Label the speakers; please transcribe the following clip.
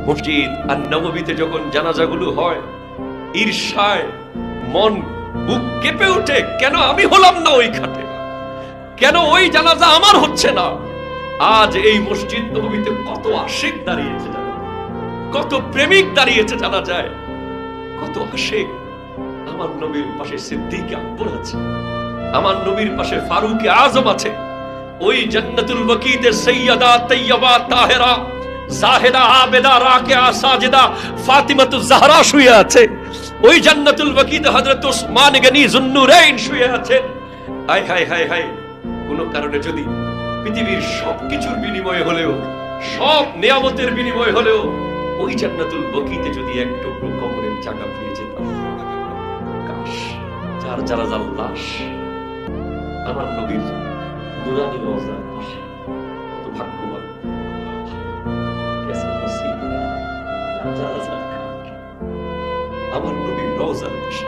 Speaker 1: মসজিদ আন-নববীতে যখন জানাজাগুলো হয়, ঈর্ষায় মন বুক কেঁপে ওঠে, কেন আমি হলাম না ওই খাটে, কেন ওই জানাজা আমার হচ্ছে না। আজ এই মসজিদ নববীতে কত আশিক দাঁড়িয়েছে জানা, কত প্রেমিক দাঁড়িয়েছে জানা যায়, কত আশিক। আমার নবীর পাশে সিদ্দিক আকবর আছে, আমার নবীর পাশে ফারুক আজম আছে, ওই জান্নাতুল বাকিতে সাইয়্যিদা তাইয়্যিবা তাহেরা জাহিদা আবেদা রাকিয়া সাজিদা ফাতিমাতুজ জাহরা শুয়ে আছে, ওই জান্নাতুল বাকিতে হযরত উসমান গনি যুন্নুরাইন শুয়ে আছেন। হায় হায় হায় হায়, কোন কারণে যদি পৃথিবীর সবকিছুর বিনিময় হলেও, সব নিয়ামতের বিনিময় হলেও ওই জান্নাতুল বাকিতে যদি এক টুকরো কবরের জায়গা পেয়ে যেতাম, কাশ। যার জানাজার লাশ আমার নবীর নুরানি রওজার পাশে, কত ভাগ্যবান। কেসে নসিব যার জানাজার খাট আমার নবীর রওজার পাশে।